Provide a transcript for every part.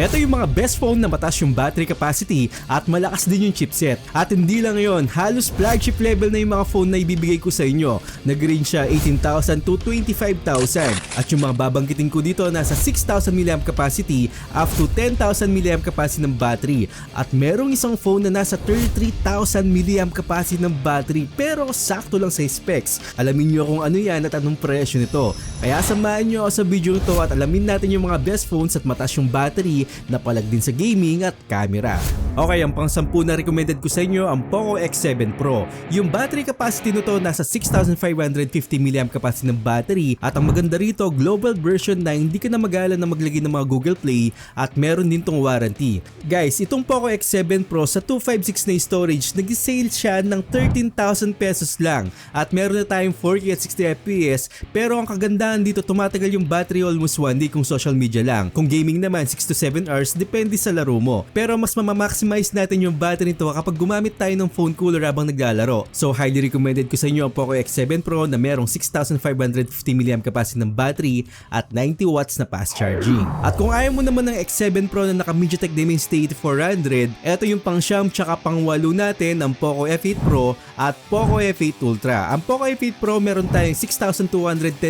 Ito yung mga best phone na mataas yung battery capacity at malakas din yung chipset. At hindi lang yon, halos flagship level na yung mga phone na ibibigay ko sa inyo. Nag-range siya 18,000 to 25,000. At yung mga babanggitin ko dito nasa 6,000 mAh capacity up to 10,000 mAh capacity ng battery. At merong isang phone na nasa 33,000 mAh capacity ng battery pero sakto lang sa specs. Alamin nyo kung ano yan at anong presyo nito. Kaya samahan nyo ako sa video ito at alamin natin yung mga best phones at mataas yung battery na palag din sa gaming at camera. Okay, ang pang-10 na recommended ko sa inyo ang Poco X7 Pro. Yung battery capacity nito nasa 6,550 mAh capacity ng battery at ang maganda rito global version na hindi ka na mag-aalala na maglagay ng mga Google Play at meron din tong warranty. Guys, itong Poco X7 Pro sa 256 na storage nag-sale siya ng 13,000 pesos lang at meron na tayong 4K at 60 FPS pero ang kagandahan dito tumatagal yung battery almost 1 day kung social media lang. Kung gaming naman 6 to 7 hours depende sa laro mo. Pero mas mamamaximize natin yung battery nito kapag gumamit tayo ng phone cooler habang naglalaro. So highly recommended ko sa inyo ang Poco X7 Pro na merong 6,550 mAh capacity ng battery at 90 watts na fast charging. At kung ayaw mo naman ng X7 Pro na naka MediaTek Dimensity 8400, eto yung pang siyam tsaka pang 8 natin ang Poco F8 Pro at Poco F8 Ultra. Ang Poco F8 Pro meron tayong 6,210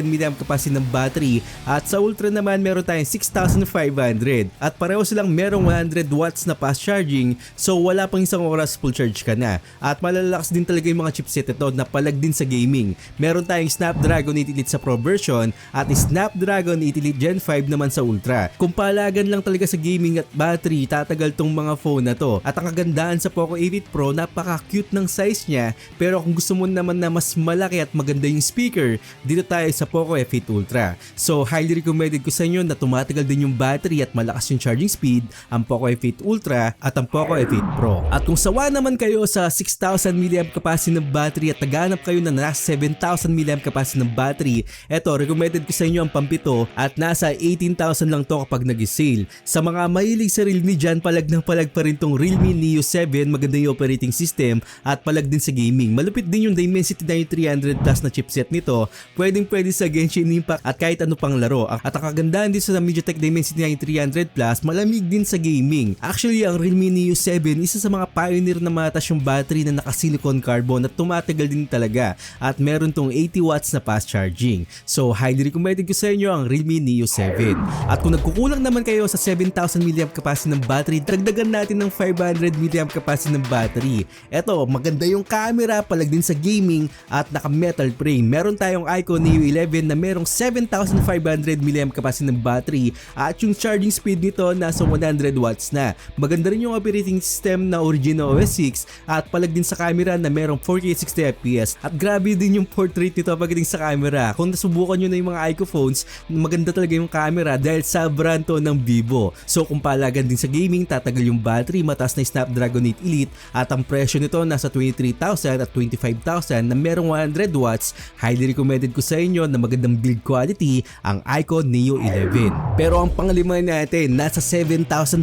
mAh capacity ng battery at sa Ultra naman meron tayong 6,500 at pareho silang merong 100 watts na fast charging so wala pang isang oras full charge ka na. At malalakas din talaga yung mga chipset ito na palag din sa gaming. Meron tayong Snapdragon 8 Elite sa Pro version at Snapdragon 8 Elite Gen 5 naman sa Ultra. Kung palagan lang talaga sa gaming at battery, tatagal tong mga phone na to. At ang kagandahan sa Poco F8 Pro, napaka-cute ng size niya pero kung gusto mo naman na mas malaki at maganda yung speaker, dito tayo sa Poco F8 Ultra. So highly recommended ko sa inyo na tumatagal din yung battery at malakas yung charging speed ang Poco F8 Ultra at ang Poco F8 Pro. At kung sawa naman kayo sa 6,000 mAh capacity ng battery at naghanap kayo na nasa 7,000 mAh capacity ng battery, eto recommended ko sa inyo ang pampito at nasa 18,000 lang to kapag nag-sale. Sa mga mahilig sa Realme dyan, palag ng palag pa rin tong Realme Neo 7, maganda yung operating system at palag din sa gaming. Malupit din yung Dimensity 9300 Plus na chipset nito, pwede sa Genshin Impact at kahit ano pang laro. At ang kagandahan din sa MediaTek Dimensity 9300 Plus, malamig din sa gaming. Actually, ang Realme Neo 7, isa sa mga pioneer na mataas yung battery na naka-silicone carbon at tumatagal din talaga at meron tong 80 watts na fast charging. So highly recommended ko sa inyo ang Realme Neo 7. At kung nagkukulang naman kayo sa 7,000 mAh capacity ng battery, dagdagan natin ng 500 mAh capacity ng battery. Eto, maganda yung camera, palag din sa gaming at naka-metal frame. Meron tayong iQOO Neo 11 na merong 7,500 mAh capacity ng battery at yung charging speed nito nasa 100 watts na. Maganda rin yung operating system na Origino OS 6 at palag din sa camera na merong 4K 60 FPS at grabe din yung portrait nito pagdating sa camera. Kung nasubukan nyo na yung mga iQOO phones, maganda talaga yung camera dahil sa brand to ng Vivo. So kung palagan din sa gaming, tatagal yung battery, mataas na Snapdragon 8 Elite at ang presyo nito nasa 23,000 at 25,000 na merong 100 watts. Highly recommended ko sa inyo na magandang build quality ang iQOO Neo 11. Pero ang panglima natin, nasa 7,500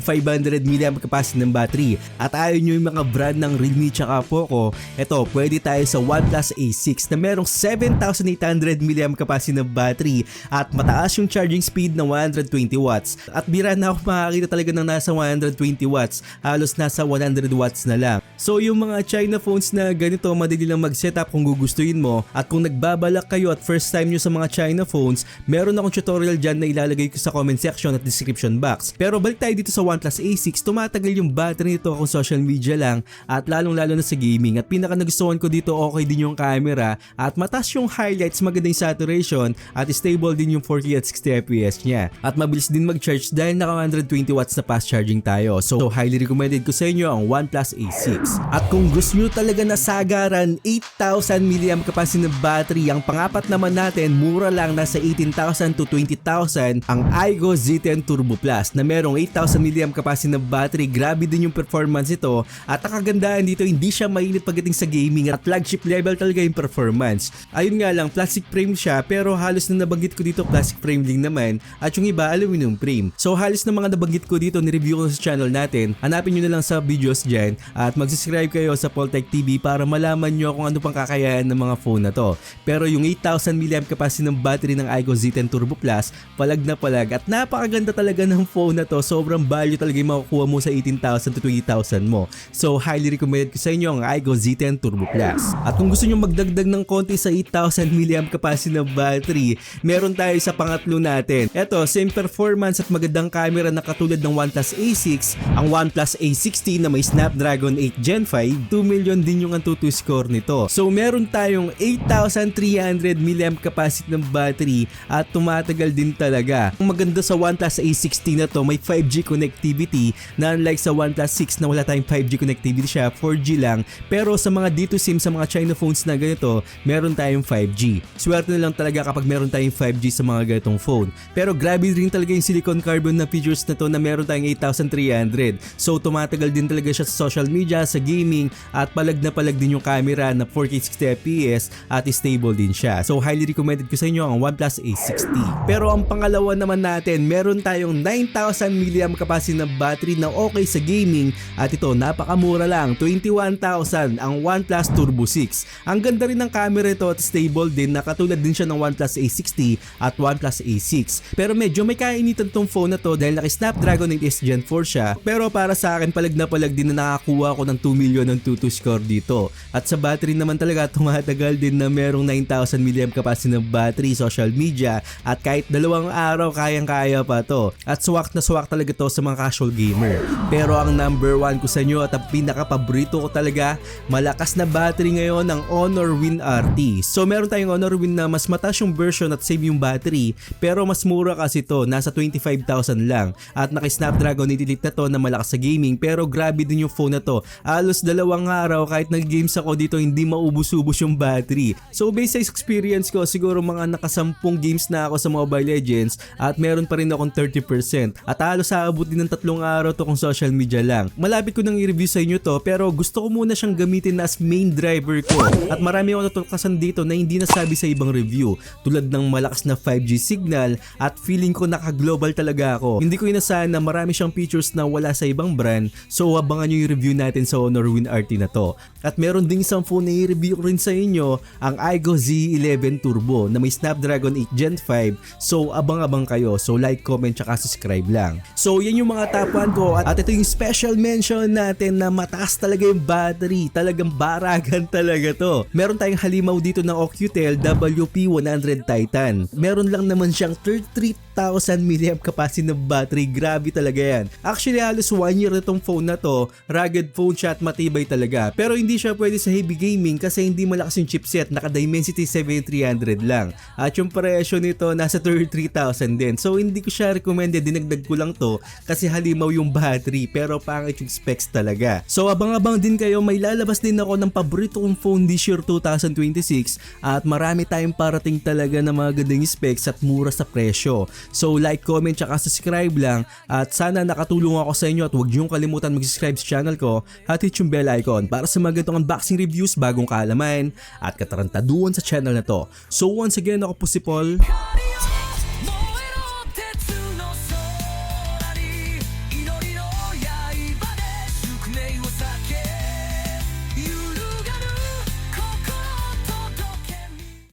mAh capacity ng battery at ayaw nyo yung mga brand ng Realme tsaka Poco, eto pwede tayo sa OnePlus A6 na merong 7,800 mAh capacity ng battery at mataas yung charging speed na 120 watts at bira na ako makakita talaga ng nasa 120 watts, halos nasa 100 watts na lang. So yung mga China phones na ganito, madali lang mag-setup kung gugustuhin mo. At kung nagbabalak kayo at first time nyo sa mga China phones, meron akong tutorial dyan na ilalagay ko sa comment section at description box. Pero balik tayo dito sa OnePlus A6, tumatagal yung battery nito kung social media lang at lalong-lalo na sa gaming. At pinaka nagustuhan ko dito, okay din yung camera at mataas yung highlights, maganda yung saturation at stable din yung 4K at 60 FPS niya. At mabilis din mag-charge dahil naka 120 watts na fast charging tayo. So highly recommended ko sa inyo ang OnePlus A6. At kung gusto nyo talaga na sagaran 8,000 mAh capacity ng battery, ang pangapat naman natin, mura lang, nasa 18,000 to 20,000 ang iQOO Z10 Turbo Plus na merong 8,000 mAh capacity ng battery. Grabe din din yung performance ito at ang kagandahan dito hindi siya mainit pagdating sa gaming at flagship level talaga yung performance. Ayun nga lang, plastic frame siya pero halos na nabanggit ko dito plastic frame din naman at yung iba aluminum frame. So halos na mga nabanggit ko dito ni-review ko sa channel natin. Hanapin nyo na lang sa videos dyan at mag-subscribe kayo sa Poltech TV para malaman nyo kung ano pang kakayahan ng mga phone na to. Pero yung 8,000 mAh capacity ng battery ng iQOO Z10 Turbo Plus, palag na palag at napakaganda talaga ng phone na to. Sobrang value talaga yung makukuha mo sa 18,000 to 20,000 mo. So highly recommended ko sa inyo ang iQOO Z10 Turbo Plus. At kung gusto nyo magdagdag ng konti sa 8,000 mAh capacity ng battery, meron tayo sa pangatlo natin. Eto, same performance at magandang camera na katulad ng OnePlus A6, ang OnePlus A60 na may Snapdragon 8 Gen 5, 2 million din yung Antutu score nito. So meron tayong 8,300 mAh capacity ng battery at tumatagal din talaga. Ang maganda sa OnePlus A60 na to, may 5G connectivity na unlike sa OnePlus 6 na wala tayong 5G connectivity siya, 4G lang. Pero sa mga D2 SIM, sa mga China phones na ganito, meron tayong 5G. Swerte na lang talaga kapag meron tayong 5G sa mga ganitong phone. Pero grabe rin talaga yung silicon carbon na features na to na meron tayong 8,300. So tumatagal din talaga siya sa social media, sa gaming at palag na palag din yung camera na 4K 60fps at stable din siya. So highly recommended ko sa inyo ang OnePlus A60. Pero ang pangalawa naman natin, meron tayong 9,000 mAh capacity na battery na okay sa gaming at ito napakamura lang, 21,000 ang OnePlus Turbo 6. Ang ganda rin ng camera ito at stable din na katulad din siya ng OnePlus A60 at OnePlus A6. Pero medyo may kainitan tong phone na to dahil naka Snapdragon 8S Gen 4 siya. Pero para sa akin palag na palag din na nakakuha ko ng 2 million ng Antutu score dito. At sa battery naman talaga tumatagal din na merong 9,000 mAh capacity ng battery, social media at kahit 2 araw kayang-kaya pa to. At swak na swak talaga to sa mga casual gamer. Pero ang number 1 ko sa inyo at ang pinaka-paborito ko talaga, malakas na battery ngayon ng Honor Win RT. So meron tayong Honor Win na mas mataas yung version at same yung battery pero mas mura kasi to, nasa 25,000 lang. At naka Snapdragon 8 Elite na to na malakas sa gaming pero grabe din yung phone na to. Alos 2 araw kahit nag-games ako dito hindi maubos-ubos yung battery. So based sa experience ko, siguro mga nakasampung games na ako sa Mobile Legends at meron pa rin akong 30% at halos aabot din ng 3 araw to kung social media lang. Malapit ko nang i-review sa inyo to pero gusto ko muna siyang gamitin as main driver ko at marami akong natutukasan dito na hindi nasabi sa ibang review tulad ng malakas na 5G signal at feeling ko naka-global talaga ako. Hindi ko inasahan na marami siyang features na wala sa ibang brand, so abangan nyo yung review natin sa Honor Win RT na to. At meron ding isang phone na i-review ko rin sa inyo, ang iQOO Z11 Turbo na may Snapdragon 8 Gen 5, so abang-abang kayo. So like, comment, tsaka subscribe lang. So yan yung mga top 1 ko at ito yung special mention natin na mataas talaga yung battery, talagang baragan talaga to. Meron tayong halimaw dito ng Oukitel WP100 Titan. Meron lang naman siyang 33,000 mAh capacity na battery, grabe talaga yan. Actually halos 1 year na tong phone na to, rugged phone siya at matibay talaga. Pero hindi siya pwede sa heavy gaming kasi hindi malakas yung chipset, naka Dimensity 7300 lang. At yung presyo nito nasa 33,000 din. So hindi ko siya recommended, dinagdag ko lang to kasi halimaw yung battery pero pangit yung specs talaga. So abang-abang din kayo, may lalabas din ako ng paborito kong phone this year 2026 at marami tayong parating talaga na mga gandang specs at mura sa presyo. So like, comment, tsaka subscribe lang at sana nakatulong ako sa inyo at huwag niyong kalimutan mag-subscribe sa channel ko at hit yung bell icon para sa mga ganitong unboxing reviews, bagong kaalaman at katarantaduhan sa channel na to. So once again, ako po si Paul.